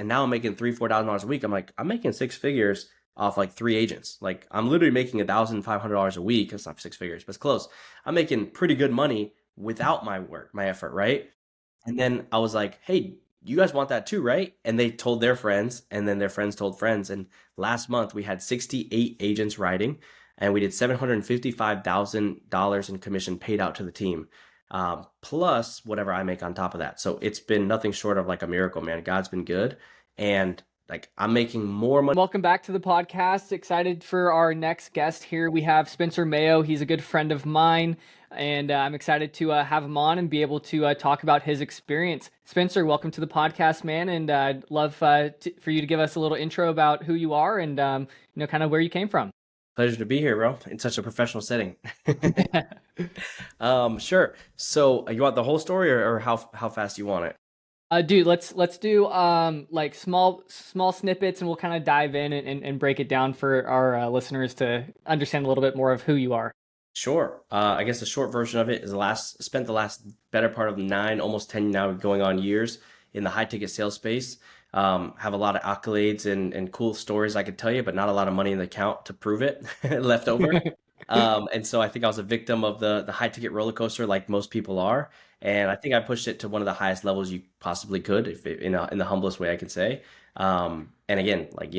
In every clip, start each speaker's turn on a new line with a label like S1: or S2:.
S1: and now I'm making $3,000-$4,000 a week. I'm like, I'm making six figures off like 3 agents. Like I'm literally making $1,500 a week. It's not six figures, but it's close. I'm making pretty good money without my work, my effort, right? And then I was like, hey, you guys want that too, right? And they told their friends, and then their friends told friends. And last month we had 68 agents writing, and we did $755,000 in commission paid out to the team, plus whatever I make on top of that. So it's been nothing short of like a miracle, man. God's been good. And like I'm making more money.
S2: Welcome back to the podcast. Excited for our next guest here. We have Spencer Mayo. He's a good friend of mine, and I'm excited to have him on and be able to talk about his experience. Spencer, welcome to the podcast, man, and I'd love for you to give us a little intro about who you are and kind of where you came from.
S1: Pleasure to be here, bro, in such a professional setting. Sure. So you want the whole story, or how fast you want it?
S2: Dude, let's do like small snippets, and we'll kind of dive in and break it down for our listeners to understand a little bit more of who you are.
S1: Sure. I guess the short version of it is spent the last better part of 9, almost 10 now going on years in the high ticket sales space. Have a lot of accolades and cool stories I could tell you, but not a lot of money in the account to prove it left over. And so I think I was a victim of the high ticket roller coaster, like most people are. And I think I pushed it to one of the highest levels you possibly could, in the humblest way I can say. And again, like,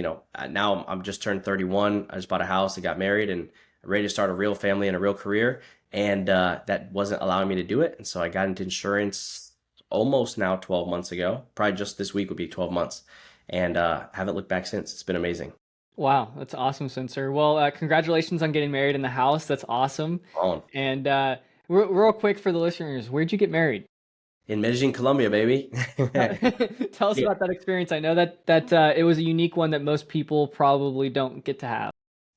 S1: now I'm just turned 31. I just bought a house, I got married, and ready to start a real family and a real career. And that wasn't allowing me to do it. And so I got into insurance almost now 12 months ago. Probably just this week would be 12 months. And haven't looked back since. It's been amazing.
S2: Wow, that's awesome, Spencer. Well, congratulations on getting married in the house. That's awesome.
S1: On.
S2: And real quick for the listeners, where'd you get married?
S1: In Medellin, Colombia, baby.
S2: Tell us
S1: Yeah.
S2: about that experience. I know that it was a unique one that most people probably don't get to have.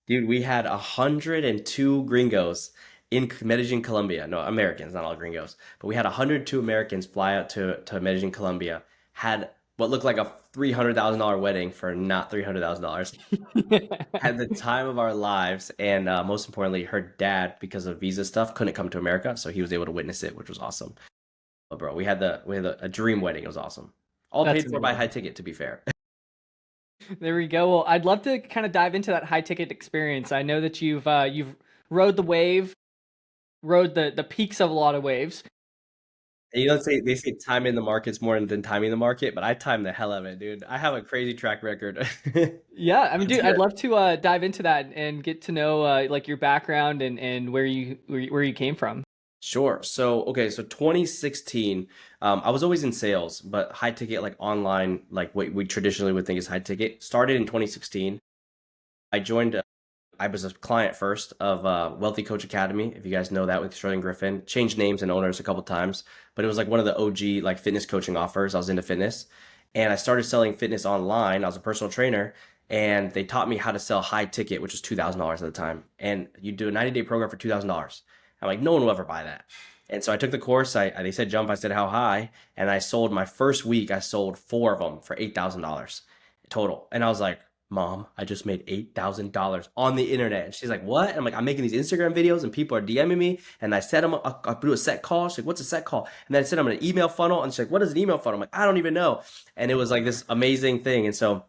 S1: Dude, we had 102 gringos in Medellin, Colombia. No, Americans, not all gringos. But we had 102 Americans fly out to Medellin, Colombia, had what looked like a $300,000 wedding for not $300,000. Had the time of our lives. And most importantly, her dad, because of visa stuff, couldn't come to America. So he was able to witness it, which was awesome. But bro, we had a dream wedding. It was awesome. All
S2: That's
S1: paid for by
S2: amazing.
S1: high ticket, to be fair.
S2: There we go. Well, I'd love to kind of dive into that high ticket experience. I know that you've rode the wave, rode the peaks of a lot of waves.
S1: They say time in the market's more than timing the market, but I time the hell out of it, dude. I have a crazy track record.
S2: Yeah, I mean,
S1: Let's
S2: dude,
S1: hear
S2: I'd
S1: it.
S2: love to dive into that and get to know like your background and where you came from.
S1: Sure. So, okay, so 2016, I was always in sales, but high ticket, like online, like what we traditionally would think is high ticket, started in 2016. I joined, I was a client first of Wealthy Coach Academy, if you guys know that, with Sterling Griffin. Changed names and owners a couple times, but it was like one of the OG like fitness coaching offers. I was into fitness, and I started selling fitness online. I was a personal trainer, and they taught me how to sell high ticket, which was $2,000 at the time. And you do a 90-day program for $2,000. I'm like, no one will ever buy that. And so I took the course. They said jump. I said how high, and I sold my first week. I sold 4 of them for $8,000 total, and I was like, Mom, I just made $8,000 on the internet. And she's like, what? And I'm like, I'm making these Instagram videos and people are DMing me. And I set them up, I do a set call. She's like, what's a set call? And then I sent them an email funnel. And she's like, what is an email funnel? I'm like, I don't even know. And it was like this amazing thing. And so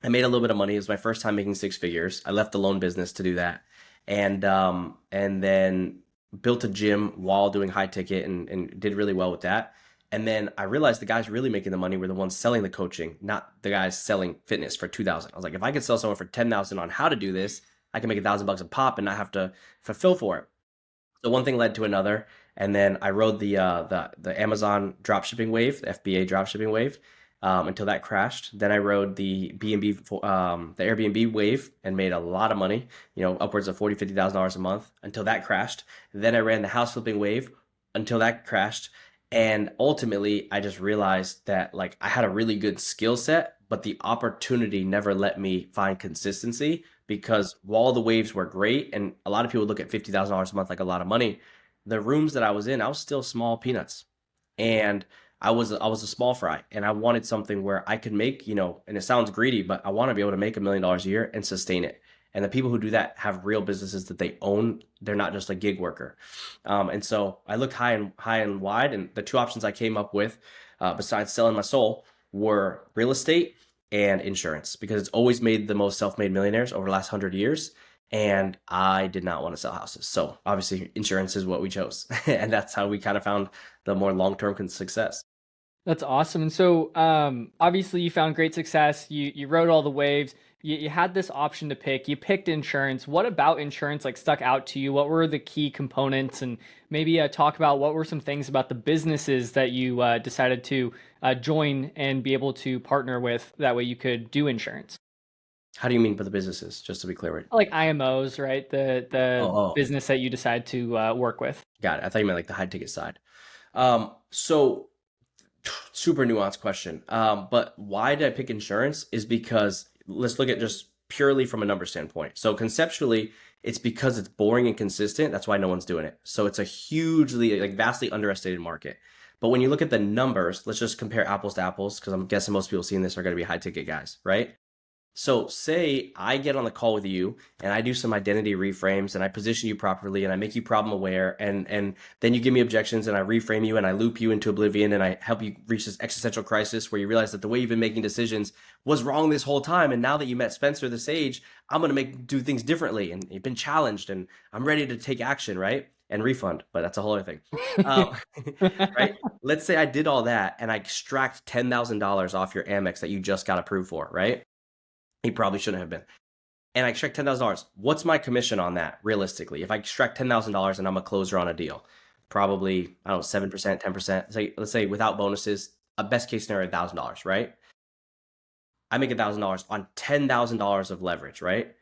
S1: I made a little bit of money. It was my first time making six figures. I left the loan business to do that. And then built a gym while doing high ticket and did really well with that. And then I realized the guys really making the money were the ones selling the coaching, not the guys selling fitness for 2,000. I was like, if I could sell someone for 10,000 on how to do this, I can make $1,000 a pop and not have to fulfill for it. So one thing led to another, and then I rode the Amazon dropshipping wave, the FBA dropshipping wave, until that crashed. Then I rode the B&B, the Airbnb wave, and made a lot of money, upwards of $40,000-$50,000 a month until that crashed. Then I ran the house flipping wave until that crashed. And ultimately, I just realized that like I had a really good skill set, but the opportunity never let me find consistency, because while the waves were great and a lot of people look at $50,000 a month like a lot of money, the rooms that I was in, I was still small peanuts. And I was a small fry, and I wanted something where I could make, and it sounds greedy, but I want to be able to make $1 million a year and sustain it. And the people who do that have real businesses that they own. They're not just a gig worker. And so I looked high and wide, and the two options I came up with, besides selling my soul, were real estate and insurance because it's always made the most self-made millionaires over the last 100 years. And I did not want to sell houses. So obviously insurance is what we chose. And that's how we kind of found the more long-term success.
S2: That's awesome. And so, obviously, you found great success. You rode all the waves. You had this option to pick. You picked insurance. What about insurance like stuck out to you? What were the key components? And maybe talk about what were some things about the businesses that you decided to join and be able to partner with. That way, you could do insurance,
S1: How do you mean by the businesses? Just to be clear.
S2: like IMOs, right? The
S1: Oh,
S2: business that you decide to work with.
S1: got it. I thought you meant like the high ticket side. So super nuanced question. But why did I pick insurance is because let's look at just purely from a number standpoint. So conceptually, it's because it's boring and consistent. That's why no one's doing it. So it's a hugely, like vastly underestimated market. But when you look at the numbers, let's just compare apples to apples, because I'm guessing most people seeing this are going to be high ticket guys, right? So say I get on the call with you and I do some identity reframes and I position you properly and I make you problem aware and then you give me objections and I reframe you and I loop you into oblivion and I help you reach this existential crisis where you realize that the way you've been making decisions was wrong this whole time. And now that you met Spencer this age, I'm going to do things differently and you've been challenged and I'm ready to take action, right? And refund, but that's a whole other thing. Um, right? Let's say I did all that and I extract $10,000 off your Amex that you just got approved for, right? He probably shouldn't have been. And I extract $10,000. What's my commission on that realistically? If I extract $10,000 and I'm a closer on a deal, probably, I don't know, 7%, 10%. Let's say without bonuses, a best case scenario, $1,000, right? I make $1,000 on $10,000 of leverage, right?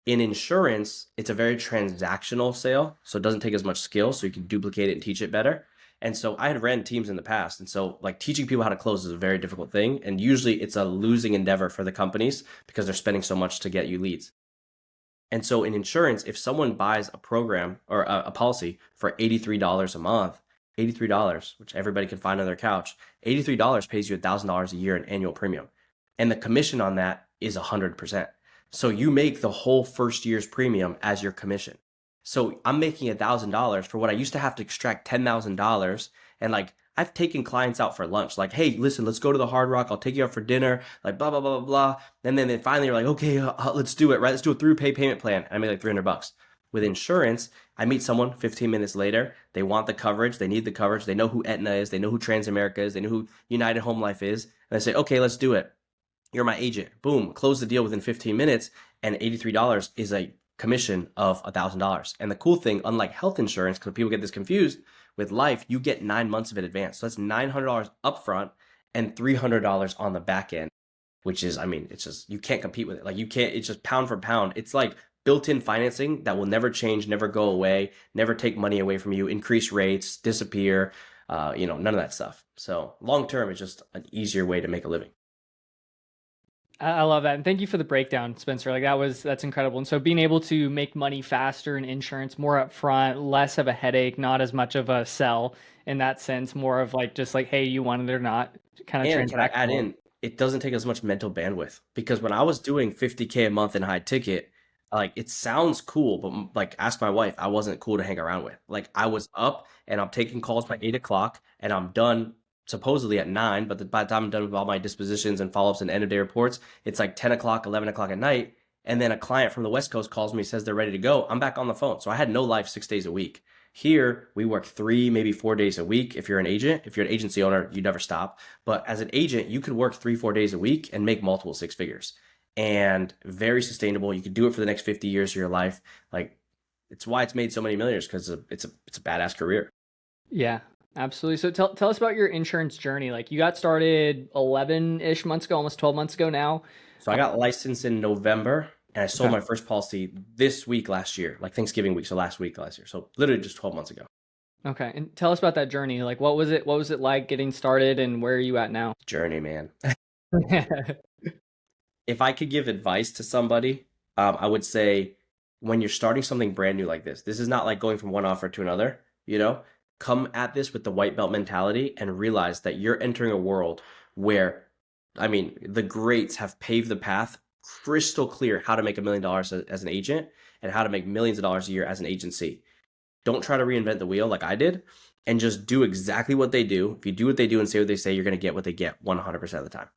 S1: In insurance, it's a very transactional sale, so it doesn't take as much skill, so you can duplicate it and teach it better. And so I had ran teams in the past. And so like teaching people how to close is a very difficult thing. And usually it's a losing endeavor for the companies because they're spending so much to get you leads. And so in insurance, if someone buys a program or a policy for $83 a month, $83, which everybody can find on their couch, $83 pays you $1,000 a year in annual premium. And the commission on that is 100%. So you make the whole first year's premium as your commission. So I'm making $1,000 for what I used to have to extract $10,000. And like I've taken clients out for lunch, like, hey, listen, let's go to the Hard Rock. I'll take you out for dinner, like blah, blah, blah, blah, blah. And then they finally are like, okay, let's do it, right? Let's do a through pay payment plan. And I made like $300. With insurance, I meet someone 15 minutes later. They want the coverage. They need the coverage. They know who Aetna is. They know who Transamerica is. They know who United Home Life is. And I say, okay, let's do it. You're my agent. Boom, close the deal within 15 minutes. And $83 is a commission of $1,000. And the cool thing, unlike health insurance, because people get this confused, with life, you get 9 months of it advance. So that's $900 upfront and $300 on the back end, which is, I mean, it's just, you can't compete with it. Like you can't, it's just pound for pound. It's like built-in financing that will never change, never go away, never take money away from you, increase rates, disappear, none of that stuff. So long-term, it's just an easier way to make a living.
S2: I love that. And thank you for the breakdown, Spencer. Like that's incredible. And so being able to make money faster in insurance, more upfront, less of a headache, not as much of a sell in that sense, more of like just like, hey, you want it or not, kind of
S1: And can I add
S2: transactional.
S1: in, it doesn't take as much mental bandwidth because when I was doing 50K a month in high ticket, like it sounds cool, but like ask my wife, I wasn't cool to hang around with. Like I was up and I'm taking calls by 8 o'clock and I'm done supposedly at 9, but by the time I'm done with all my dispositions and follow-ups and end of day reports, it's like 10 o'clock, 11 o'clock at night. And then a client from the West Coast calls me, says they're ready to go. I'm back on the phone. So I had no life 6 days a week. Here, we work 3, maybe 4 days a week. If you're an agent, if you're an agency owner, you never stop. But as an agent, you could work 3, 4 days a week and make multiple six figures. And very sustainable. You could do it for the next 50 years of your life. Like it's why it's made so many millionaires because it's a badass career.
S2: Yeah, absolutely. So tell us about your insurance journey. Like you got started 11-ish months ago, almost 12 months ago now.
S1: So I got licensed in November and I sold
S2: Okay.
S1: my first policy this week last year, like Thanksgiving week. So last week last year. So literally just 12 months ago.
S2: Okay. And tell us about that journey. Like what was it? What was it like getting started and where are you at now?
S1: Journey, man. If I could give advice to somebody, I would say when you're starting something brand new like this is not like going from one offer to another, come at this with the white belt mentality and realize that you're entering a world where, I mean, the greats have paved the path crystal clear how to make $1 million as an agent and how to make millions of dollars a year as an agency. Don't try to reinvent the wheel like I did and just do exactly what they do. If you do what they do and say what they say, you're going to get what they get 100% of the time.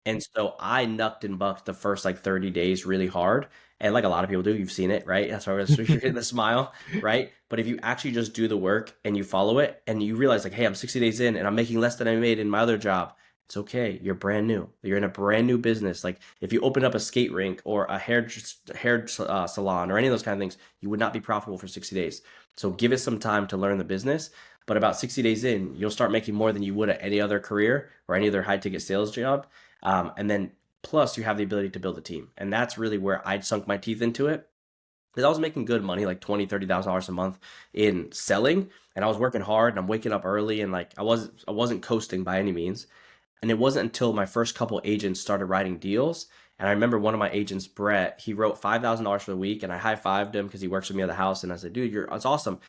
S1: And so I knucked and bucked the first like 30 days really hard. And like a lot of people do, you've seen it, right? That's why you're hitting the smile, right? But if you actually just do the work and you follow it and you realize like, hey, I'm 60 days in and I'm making less than I made in my other job, it's okay. You're brand new. You're in a brand new business. Like if you open up a skate rink or a hair salon or any of those kind of things, you would not be profitable for 60 days. So give it some time to learn the business. But about 60 days in, you'll start making more than you would at any other career or any other high ticket sales job. And then plus you have the ability to build a team. And that's really where I sunk my teeth into it. Because I was making good money, like $20,000, $30,000 a month in selling, and I was working hard and I'm waking up early and like I wasn't coasting by any means. And it wasn't until my first couple agents started writing deals. And I remember one of my agents, Brett, he wrote $5,000 for the week, and I high-fived him because he works with me at the house. And I said, dude, that's awesome.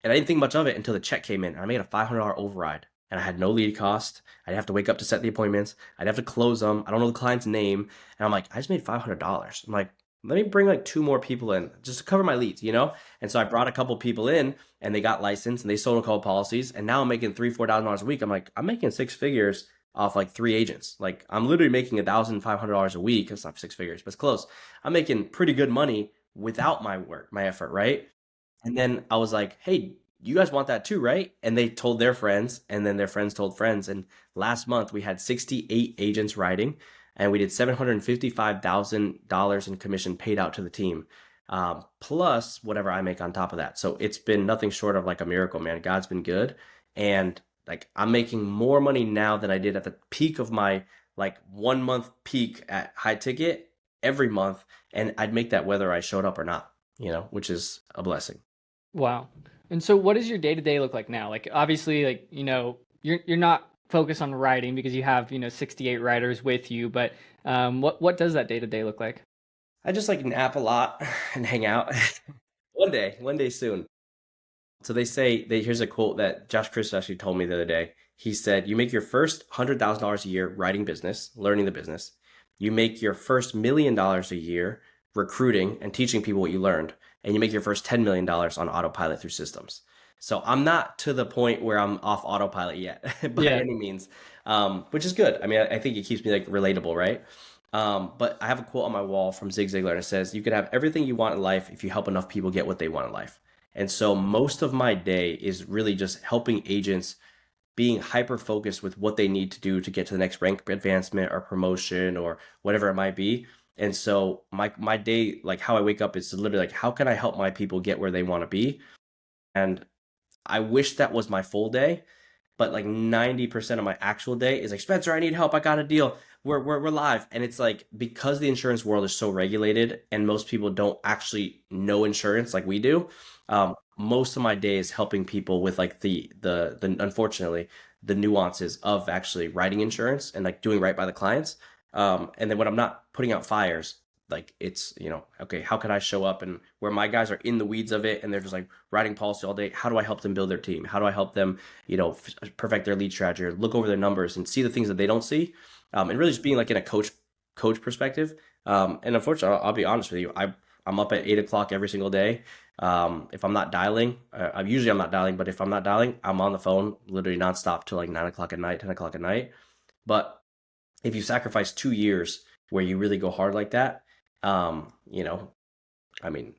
S1: And I didn't think much of it until the check came in. I made a $500 override and I had no lead cost. I'd have to wake up to set the appointments. I'd have to close them. I don't know the client's name. And I'm like, I just made $500. I'm like, let me bring like two more people in just to cover my leads, you know? And so I brought a couple people in and they got licensed and they sold a couple policies. And now I'm making $3,000, $4,000 a week. I'm like, I'm making six figures off like three agents. Like I'm literally making $1,500 a week. It's not six figures, but it's close. I'm making pretty good money without my work, my effort, right? And then I was like, hey, you guys want that too, right? And they told their friends, and then their friends told friends. And last month we had 68 agents writing, and we did $755,000 in commission paid out to the team, plus whatever I make on top of that. So it's been nothing short of like a miracle, man. God's been good. And like I'm making more money now than I did at the peak of my like 1 month peak at high ticket every month. And I'd make that whether I showed up or not, which is a blessing.
S2: Wow. And so what does your day-to-day look like now? Like obviously like, you're not focused on writing because you have, 68 writers with you, but what does that day-to-day look like?
S1: I just like nap a lot and hang out. One day soon. So they say here's a quote that Josh Chris actually told me the other day. He said, "You make your first $100,000 a year writing business, learning the business. You make your first $1 million a year recruiting and teaching people what you learned, and you make your first $10 million on autopilot through systems." So I'm not to the point where I'm off autopilot yet by
S2: Yeah.
S1: any means, which is good. I mean, I think it keeps me like relatable, right? But I have a quote on my wall from Zig Ziglar, and it says, "You can have everything you want in life if you help enough people get what they want in life." And so most of my day is really just helping agents being hyper focused with what they need to do to get to the next rank advancement or promotion or whatever it might be. And so my day, like how I wake up, is literally like, how can I help my people get where they want to be? And I wish that was my full day, but like 90% of my actual day is like, Spencer, I need help. I got a deal. We're live. And it's like, because the insurance world is so regulated and most people don't actually know insurance like we do, most of my day is helping people with like the unfortunately the nuances of actually writing insurance and like doing right by the clients. And then when I'm not putting out fires, like it's, okay, how can I show up, and where my guys are in the weeds of it and they're just like writing policy all day, how do I help them build their team? How do I help them, perfect their lead strategy, or look over their numbers and see the things that they don't see? And really just being like in a coach perspective. And unfortunately, I'll be honest with you, I'm up at 8 o'clock every single day. If I'm not dialing, I'm not dialing, but if I'm not dialing, I'm on the phone literally nonstop till like 9 o'clock at night, 10 o'clock at night. But if you sacrifice 2 years where you really go hard like that, um, you know, I mean,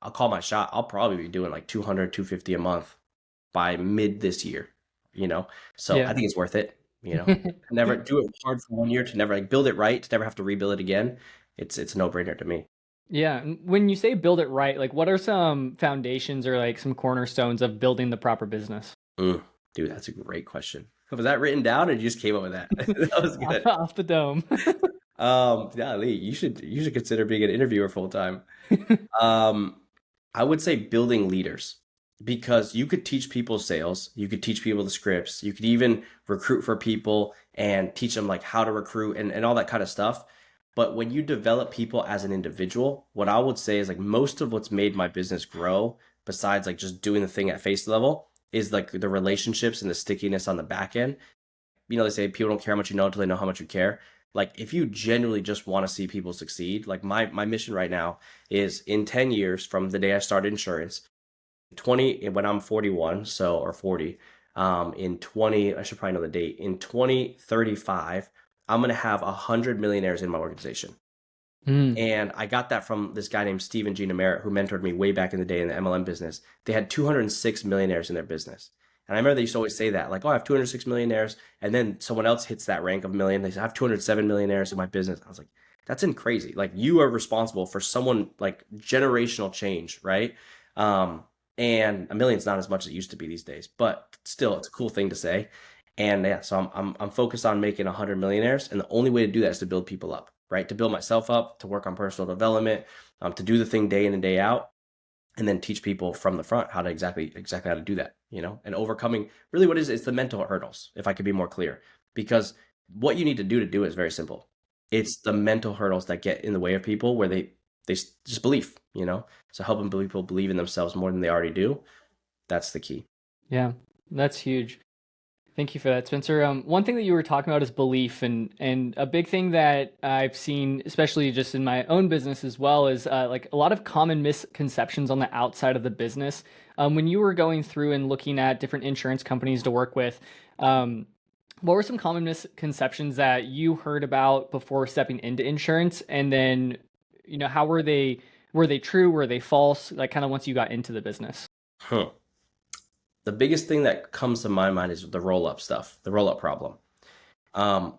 S1: I'll call my shot. I'll probably be doing like 200, 250 a month by mid this year, you know? So I
S2: Yeah.
S1: think it's worth it, never do it hard for 1 year to never like build it right, to never have to rebuild it again. It's a no-brainer to me.
S2: Yeah. And when you say build it right, like what are some foundations or like some cornerstones of building the proper business?
S1: Mm, dude, that's a great question. Was that written down or you just came up with that? That was
S2: off,
S1: good.
S2: off the dome.
S1: Yeah, Lee, you should consider being an interviewer full time. Um, I would say building leaders, because you could teach people sales, you could teach people the scripts, you could even recruit for people and teach them like how to recruit and all that kind of stuff. But when you develop people as an individual, what I would say is like most of what's made my business grow, besides like just doing the thing at face level, is like the relationships and the stickiness on the back end. They say people don't care how much you know until they know how much you care. Like if you genuinely just want to see people succeed, like my mission right now is in 10 years from the day I started insurance, 20 when I'm 41, so or 40, in 20, I should probably know the date. In 2035, I'm going to have 100 millionaires in my organization.
S2: Mm.
S1: And I got that from this guy named Stephen G. Merritt, who mentored me way back in the day in the MLM business. They had 206 millionaires in their business. And I remember they used to always say that, like, oh, I have 206 millionaires. And then someone else hits that rank of million. They say, I have 207 millionaires in my business. I was like, that's crazy. Like, you are responsible for someone like generational change, right? Um, and a million's not as much as it used to be these days, but still, it's a cool thing to say. And yeah, so I'm focused on making 100 millionaires, and the only way to do that is to build people up, right? To build myself up, to work on personal development, to do the thing day in and day out, and then teach people from the front how to exactly how to do that, and overcoming really what is it's the mental hurdles, if I could be more clear, because what you need to do it is very simple. It's the mental hurdles that get in the way of people where they just believe. So helping people believe in themselves more than they already do, that's the key.
S2: Yeah, that's huge. Thank you for that, Spencer. One thing that you were talking about is belief, and a big thing that I've seen, especially just in my own business as well, is like a lot of common misconceptions on the outside of the business. When you were going through and looking at different insurance companies to work with, what were some common misconceptions that you heard about before stepping into insurance? And then, how were they? Were they true? Were they false? Like kind of once you got into the business.
S1: Huh. The biggest thing that comes to my mind is the roll-up stuff, the roll-up problem. Um,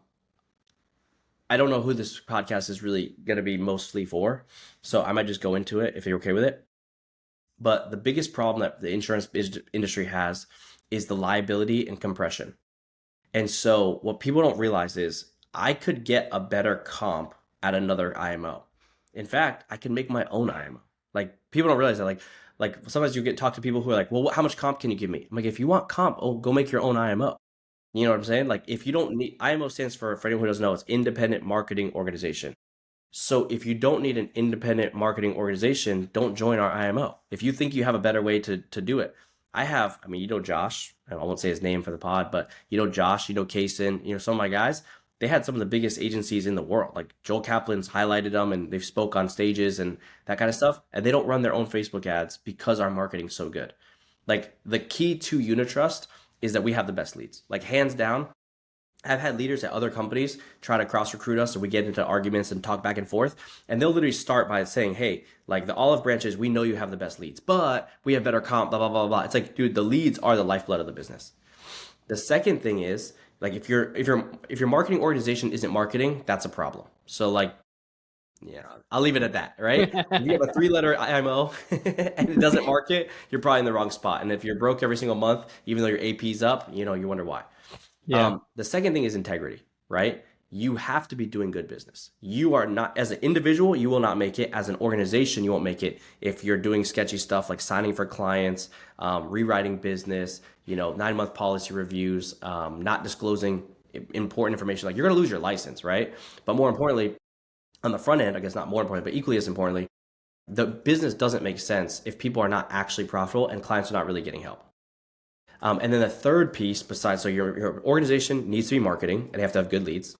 S1: I don't know who this podcast is really going to be mostly for, so I might just go into it if you're okay with it. But the biggest problem that the insurance industry has is the liability and compression. And so what people don't realize is I could get a better comp at another IMO. In fact, I can make my own IMO. Like, people don't realize that. Like sometimes you get talk to people who are like, well, how much comp can you give me? I'm like, if you want comp, oh, go make your own IMO. You know what I'm saying? Like, if you don't need, IMO stands for anyone who doesn't know, it's Independent Marketing Organization. So if you don't need an independent marketing organization, don't join our IMO. If you think you have a better way to do it. I mean, Josh, I won't say his name for the pod, but Josh, Kaysen, some of my guys, they had some of the biggest agencies in the world. Like Joel Kaplan's highlighted them and they've spoke on stages and that kind of stuff. And they don't run their own Facebook ads because our marketing's so good. Like, the key to Unitrust is that we have the best leads. Like, hands down, I've had leaders at other companies try to cross recruit us, or we get into arguments and talk back and forth. And they'll literally start by saying, hey, like, the olive branches, we know you have the best leads, but we have better comp, blah, blah, blah, blah. It's like, dude, the leads are the lifeblood of the business. The second thing is, like, if your marketing organization isn't marketing, that's a problem. So, like, yeah, I'll leave it at that, right? If you have a 3-letter IMO and it doesn't market, you're probably in the wrong spot. And if you're broke every single month, even though your AP's up, you wonder why.
S2: Yeah.
S1: The second thing is integrity, right? You have to be doing good business. You are not, as an individual, you will not make it. As an organization, you won't make it if you're doing sketchy stuff like signing for clients, rewriting business, 9-month policy reviews, not disclosing important information. Like, you're going to lose your license, right? But more importantly, on the front end, I guess not more importantly, but equally as importantly, the business doesn't make sense if people are not actually profitable and clients are not really getting help. And then the third piece, besides, so your organization needs to be marketing and they have to have good leads.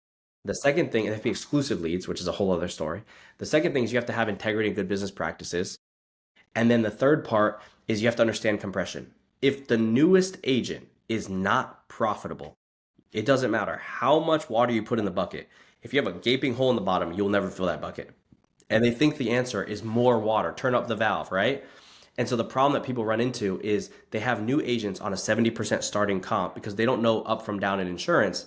S1: The second thing, and they have to be exclusive leads, which is a whole other story. The second thing is you have to have integrity and good business practices. And then the third part is you have to understand compression. If the newest agent is not profitable, it doesn't matter how much water you put in the bucket. If you have a gaping hole in the bottom, you'll never fill that bucket. And they think the answer is more water, turn up the valve, right? And so the problem that people run into is they have new agents on a 70% starting comp because they don't know up from down in insurance,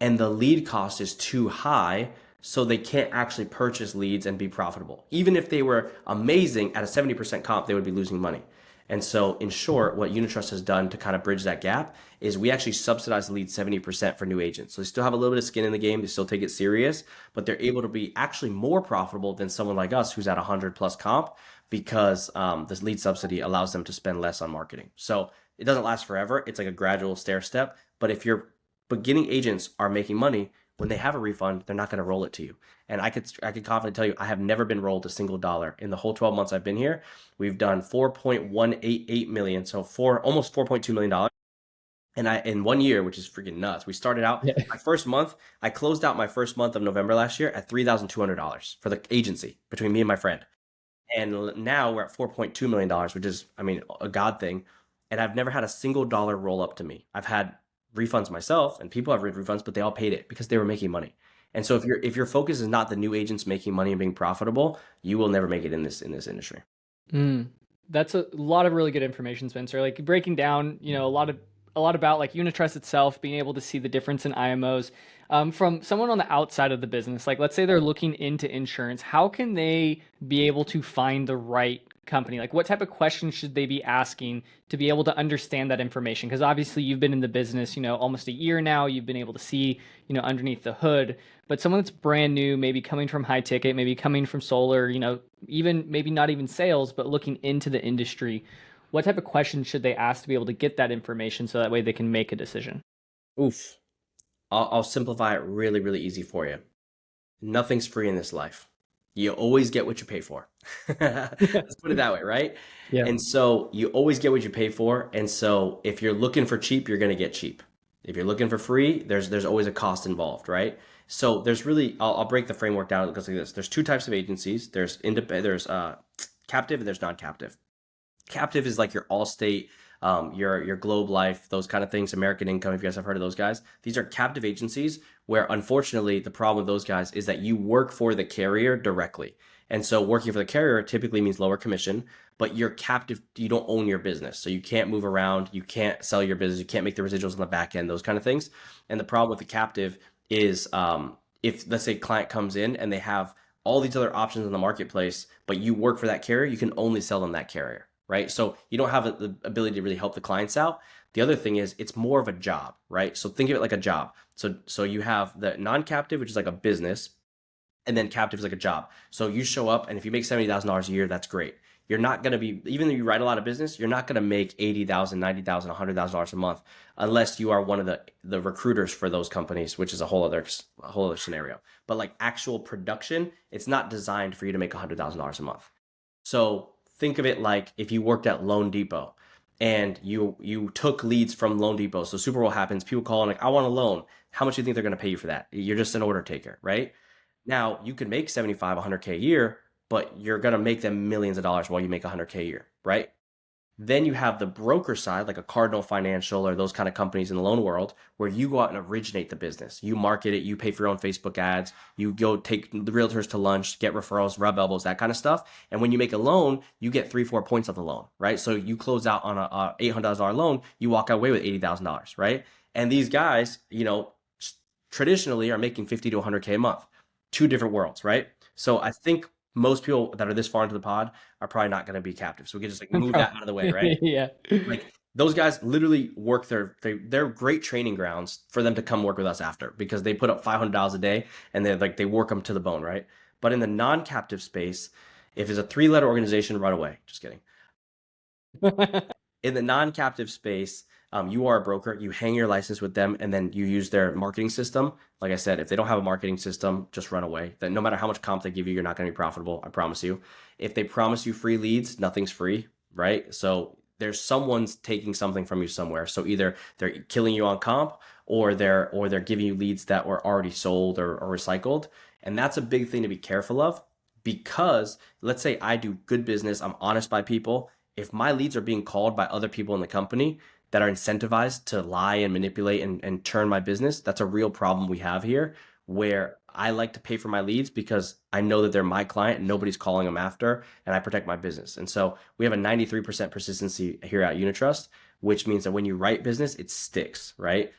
S1: and the lead cost is too high, so they can't actually purchase leads and be profitable. Even if they were amazing at a 70% comp, they would be losing money. And so, in short, what Unitrust has done to kind of bridge that gap is we actually subsidize the lead 70% for new agents. So they still have a little bit of skin in the game, they still take it serious, but they're able to be actually more profitable than someone like us who's at 100 plus comp, because this lead subsidy allows them to spend less on marketing. So it doesn't last forever. It's like a gradual stair step. But if your beginning agents are making money, when they have a refund, they're not going to roll it to you. And I could confidently tell you, I have never been rolled a single dollar in the whole 12 months I've been here. We've done 4.188 million, so almost 4.2 million dollars. And in 1 year, which is freaking nuts. We started out
S2: Yeah.
S1: my first month. I closed out my first month of November last year at $3,200 for the agency between me and my friend. And now we're at $4.2 million, which is, I mean, a God thing. And I've never had a single dollar roll up to me. I've had refunds myself, and people have refunds, but they all paid it because they were making money. And so if your focus is not the new agents making money and being profitable, you will never make it in this industry.
S2: Mm. That's a lot of really good information, Spencer. Like breaking down, a lot about like Unitrust itself, being able to see the difference in IMOs. From someone on the outside of the business, like let's say they're looking into insurance, how can they be able to find the right company? Like what type of questions should they be asking to be able to understand that information? Because obviously you've been in the business, almost a year now. You've been able to see, underneath the hood. But someone that's brand new, maybe coming from high ticket, maybe coming from solar, even maybe not even sales, but looking into the industry, what type of questions should they ask to be able to get that information so that way they can make a decision?
S1: Oof. I'll simplify it really, really easy for you. Nothing's free in this life. You always get what you pay for. Let's put it that way, right?
S2: Yeah.
S1: And so you always get what you pay for. And so if you're looking for cheap, you're going to get cheap. If you're looking for free, there's always a cost involved, right? So there's really, I'll break the framework down. It goes like this. There's two types of agencies. There's captive and there's non-captive. Captive is like your Allstate, your Globe Life, those kind of things, American Income, if you guys have heard of those guys. These are captive agencies where unfortunately the problem with those guys is that you work for the carrier directly. And so working for the carrier typically means lower commission, but you're captive, you don't own your business. So you can't move around, you can't sell your business, you can't make the residuals on the back end, those kind of things. And the problem with the captive is if let's say a client comes in and they have all these other options in the marketplace, but you work for that carrier, you can only sell them that carrier, right? So you don't have the ability to really help the clients out. The other thing is it's more of a job, right? So think of it like a job. So you have the non-captive, which is like a business, and then captive is like a job. So you show up, and if you make $70,000 a year, that's great. You're not going to be, even though you write a lot of business, you're not going to make $80,000, $90,000, $100,000 a month unless you are one of the recruiters for those companies, which is a whole other scenario. But like actual production, it's not designed for you to make $100,000 a month. So think of it like if you worked at Loan Depot and you took leads from Loan Depot. So Super Bowl happens, people call and like, I want a loan. How much do you think they're going to pay you for that? You're just an order taker, right? Now you could make 75, 100K a year, but you're going to make them millions of dollars while you make 100K a year, right? Then you have the broker side, like a Cardinal Financial or those kind of companies in the loan world, where you go out and originate the business. You market it, you pay for your own Facebook ads, you go take the realtors to lunch, get referrals, rub elbows, that kind of stuff. And when you make a loan, you get 3-4 points on the loan, right? So you close out on a $800 loan, you walk away with $80,000, right? And these guys, traditionally are making 50 to 100K a month. Two different worlds, right? So I think most people that are this far into the pod are probably not going to be captive. So we can just like move that out of the way, right?
S2: Yeah.
S1: Like those guys literally work they're great training grounds for them to come work with us after because they put up $500 a day and they work them to the bone, right? But in the non-captive space, if it's a 3-letter organization, run away. Just kidding. In the non-captive space, you are a broker, you hang your license with them, and then you use their marketing system. Like I said, if they don't have a marketing system, just run away. That no matter how much comp they give you, you're not going to be profitable. I promise you. If they promise you free leads, nothing's free, right? So there's someone's taking something from you somewhere. So either they're killing you on comp, or they're giving you leads that were already sold or recycled, and that's a big thing to be careful of. Because let's say I do good business, I'm honest by people. If my leads are being called by other people in the company that are incentivized to lie and manipulate and turn my business, that's a real problem we have here where I like to pay for my leads because I know that they're my client and nobody's calling them after, and I protect my business. And so we have a 93% persistency here at Unitrust, which means that when you write business, it sticks, right?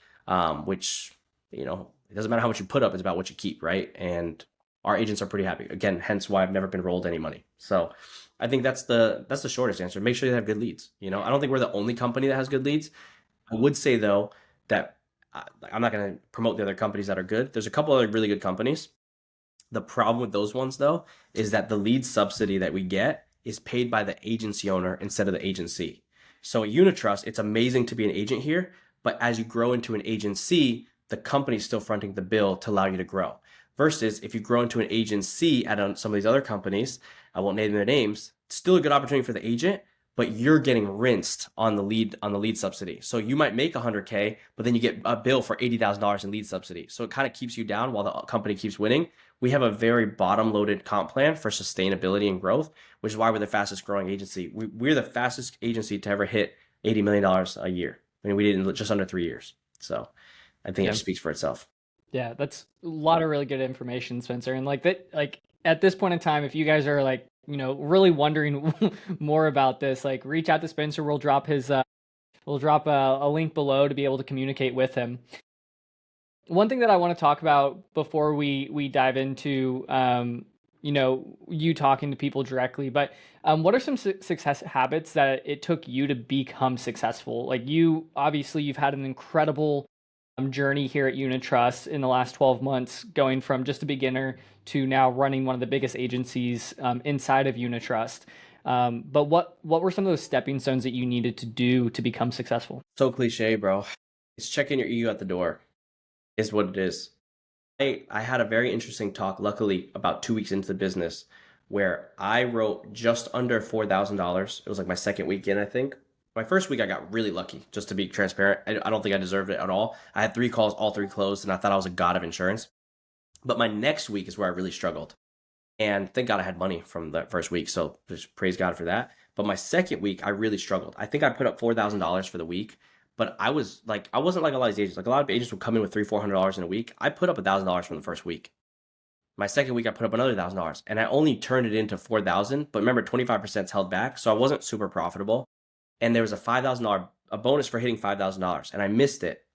S1: Which, it doesn't matter how much you put up, it's about what you keep, right? And our agents are pretty happy. Again, hence why I've never been rolled any money. So I think that's the shortest answer. Make sure you have good leads. I don't think we're the only company that has good leads. I would say though that I'm not going to promote the other companies that are good. There's a couple other really good companies. The problem with those ones though is that the lead subsidy that we get is paid by the agency owner instead of the agency. So at Unitrust, it's amazing to be an agent here, but as you grow into an agency, the company's still fronting the bill to allow you to grow. Versus if you grow into an agency at some of these other companies, I won't name their names, still a good opportunity for the agent, but you're getting rinsed on the lead subsidy. So you might make 100K, but then you get a bill for $80,000 in lead subsidy. So it kind of keeps you down while the company keeps winning. We have a very bottom loaded comp plan for sustainability and growth, which is why we're the fastest growing agency. We're the fastest agency to ever hit $80 million a year. I mean, we did in just under 3 years. So I think it
S2: Yeah.
S1: speaks for itself.
S2: Yeah, that's a lot of really good information, Spencer. And like that, like at this point in time, if you guys are like, really wondering more about this, like reach out to Spencer. We'll drop a link below to be able to communicate with him. One thing that I want to talk about before we dive into you talking to people directly, but what are some success habits that it took you to become successful? Like you've had an incredible journey here at Unitrust in the last 12 months, going from just a beginner to now running one of the biggest agencies inside of Unitrust. But what were some of those stepping stones that you needed to do to become successful?
S1: So cliche, bro. It's checking your ego at the door is what it is. I had a very interesting talk, luckily, about 2 weeks into the business, where I wrote just under $4,000. It was like my second weekend, I think. My first week, I got really lucky, just to be transparent. I don't think I deserved it at all. I had 3 calls, all 3 closed, and I thought I was a god of insurance. But my next week is where I really struggled. And thank God I had money from that first week. So just praise God for that. But my second week, I really struggled. I think I put up $4,000 for the week. But I wasn't like a lot of these agents. Like a lot of agents would come in with $300-400 in a week. I put up $1,000 from the first week. My second week, I put up another $1,000, and I only turned it into 4,000. But remember, 25% is held back, so I wasn't super profitable. And there was a $5,000 a bonus for hitting $5,000, and I missed it.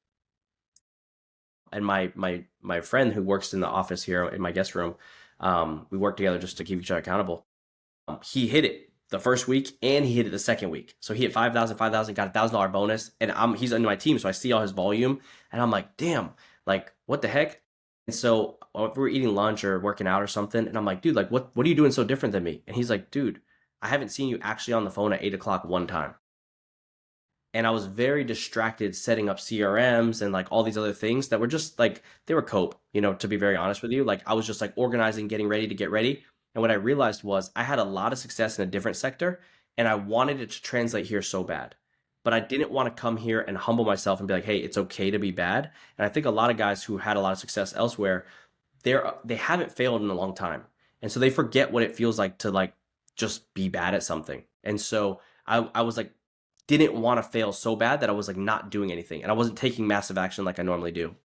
S1: And my friend who works in the office here in my guest room, we work together just to keep each other accountable. He hit it the first week and he hit it the second week. So he hit 5,000, got a $1,000 bonus, and he's under my team, so I see all his volume, and I'm like, damn, like what the heck? And so if we're eating lunch or working out or something, and I'm like, dude, like what are you doing so different than me? And he's like, dude, I haven't seen you actually on the phone at 8 o'clock one time. And I was very distracted setting up CRMs and like all these other things that were just like, they were cope, to be very honest with you. Like I was just like organizing, getting ready to get ready. And what I realized was I had a lot of success in a different sector, and I wanted it to translate here so bad. But I didn't want to come here and humble myself and be like, hey, it's okay to be bad. And I think a lot of guys who had a lot of success elsewhere, they haven't failed in a long time. And so they forget what it feels like to like just be bad at something. And so I was like, didn't want to fail so bad that I was like not doing anything, and I wasn't taking massive action like I normally do.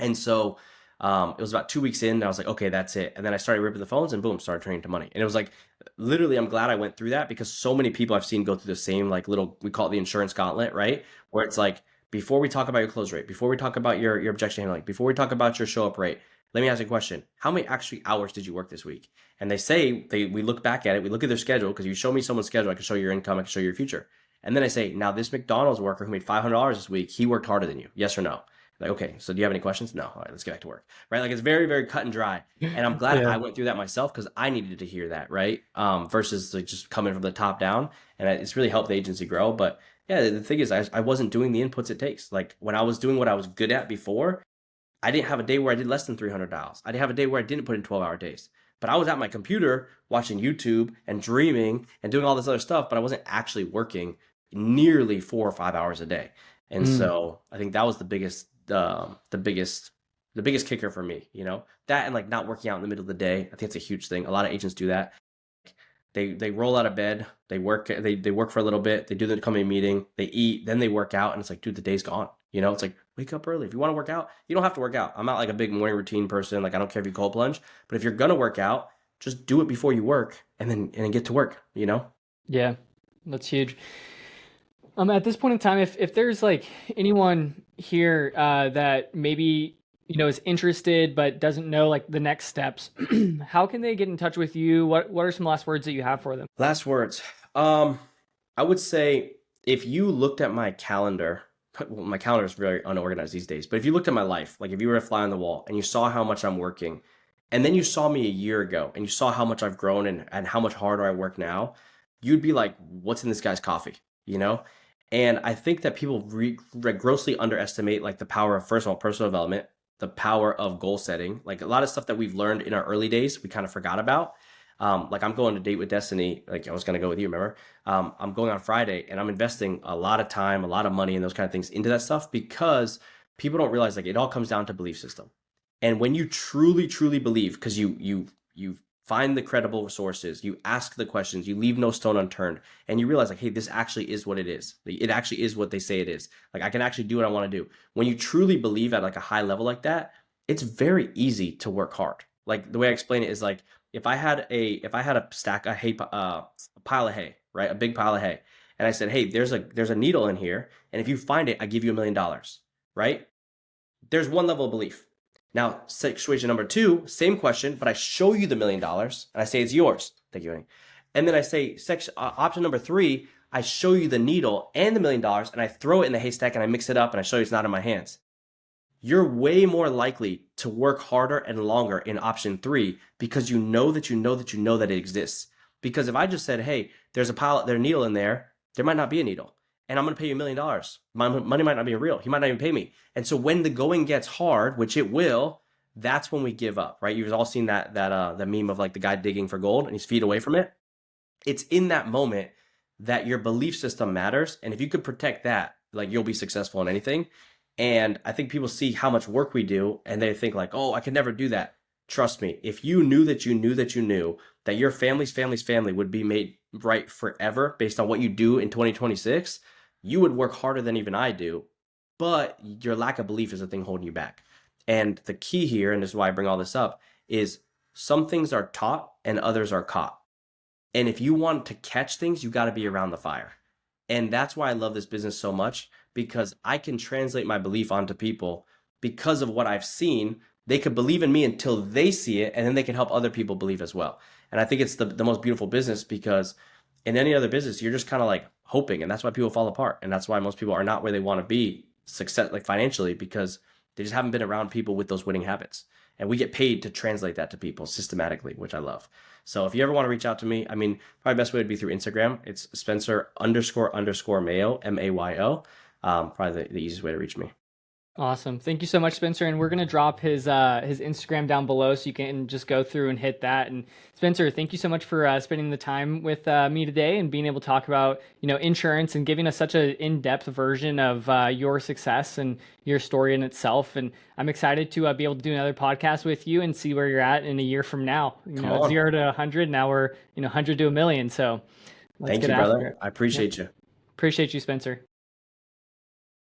S1: And so it was about 2 weeks in, and I was like, okay, that's it. And then I started ripping the phones, and boom, started turning to money. And it was like, literally, I'm glad I went through that, because so many people I've seen go through the same like little, we call it the insurance gauntlet, right? Where it's like, before we talk about your close rate, before we talk about your objection handling, before we talk about your show up rate, let me ask you a question. How many actually hours did you work this week? And they say, we look back at it, we look at their schedule, because you show me someone's schedule, I can show you your income, I can show you your future. And then I say, now this McDonald's worker who made $500 this week, he worked harder than you. Yes or no? Like, okay, so do you have any questions? No. All right, let's get back to work. Right? Like it's very, very cut and dry. And I'm glad I went through that myself, because I needed to hear that, right? Versus like just coming from the top down. And it's really helped the agency grow. But yeah, the thing is, I wasn't doing the inputs it takes. Like when I was doing what I was good at before, I didn't have a day where I did less than $300. I didn't have a day where I didn't put in 12-hour days. But I was at my computer watching YouTube and dreaming and doing all this other stuff, but I wasn't actually working nearly 4 or 5 hours a day. And so I think that was the biggest kicker for me, that, and like not working out in the middle of the day. I think it's a huge thing. A lot of agents do that. They roll out of bed, they work for a little bit, they do the company meeting, they eat, then they work out, and it's like, dude, the day's gone. It's like, wake up early. If you want to work out, you don't have to work out. I'm not like a big morning routine person. Like I don't care if you cold plunge, but if you're gonna work out, just do it before you work, and then get to work.
S2: Yeah, that's huge. At this point in time, if there's like anyone here that maybe is interested but doesn't know like the next steps, how can they get in touch with you? What are some last words that you have for them?
S1: Last words. I would say if you looked at my calendar, well, my calendar is very unorganized these days, but if you looked at my life, like if you were a fly on the wall and you saw how much I'm working, and then you saw me a year ago and you saw how much I've grown and how much harder I work now, you'd be like, what's in this guy's coffee? And I think that people grossly underestimate like the power of, first of all, personal development, the power of goal setting. Like a lot of stuff that we've learned in our early days, we kind of forgot about. Like I'm going to Date with Destiny. Like I was going to go with you, remember? I'm going on Friday, and I'm investing a lot of time, a lot of money and those kind of things into that stuff, because people don't realize like it all comes down to belief system. And when you truly, truly believe, because you find the credible sources, you ask the questions, you leave no stone unturned, and you realize like, hey, this actually is what it is. It actually is what they say it is. Like I can actually do what I want to do. When you truly believe at like a high level like that, it's very easy to work hard. Like the way I explain it is like if I had a stack a hay a pile of hay, right? A big pile of hay. And I said, "Hey, there's a needle in here, and if you find it, I give you $1 million." Right? There's one level of belief. Now, situation number two, same question, but I show you the $1 million and I say it's yours. Thank you, Annie. And then I say option number three, I show you the needle and the $1 million and I throw it in the haystack and I mix it up and I show you it's not in my hands. You're way more likely to work harder and longer in option three because you know that you know that you know that it exists. Because if I just said, hey, there's a needle in there might not be a needle. And I'm going to pay you $1 million. My money might not be real. He might not even pay me. And so when the going gets hard, which it will, that's when we give up, right? You've all seen that meme of like the guy digging for gold and he's feet away from it. It's in that moment that your belief system matters. And if you could protect that, like you'll be successful in anything. And I think people see how much work we do and they think like, oh, I could never do that. Trust me, if you knew that you knew that you knew that your family's family would be made right forever based on what you do in 2026, you would work harder than even I do. But your lack of belief is the thing holding you back. And the key here, and this is why I bring all this up, is some things are taught and others are caught. And if you want to catch things, you got to be around the fire. And that's why I love this business so much, because I can translate my belief onto people because of what I've seen. They could believe in me until they see it, and then they can help other people believe as well. And I think it's the most beautiful business, because in any other business, you're just kind of like hoping, and that's why people fall apart. And that's why most people are not where they want to be success, like financially, because they just haven't been around people with those winning habits. And we get paid to translate that to people systematically, which I love. So if you ever want to reach out to me, I mean, probably best way would be through Instagram. It's Spencer__Mayo, Mayo. Probably the easiest way to reach me.
S2: Awesome. Thank you so much, Spencer. And we're going to drop his Instagram down below so you can just go through and hit that. And Spencer, thank you so much for spending the time with me today and being able to talk about, insurance and giving us such an in-depth version of your success and your story in itself. And I'm excited to be able to do another podcast with you and see where you're at in a year from now.
S1: Come on.
S2: 0 to 100. Now we're, 100 to 1 million. So let's
S1: Thank
S2: get
S1: you,
S2: after
S1: brother.
S2: it.
S1: I appreciate you.
S2: Appreciate you, Spencer.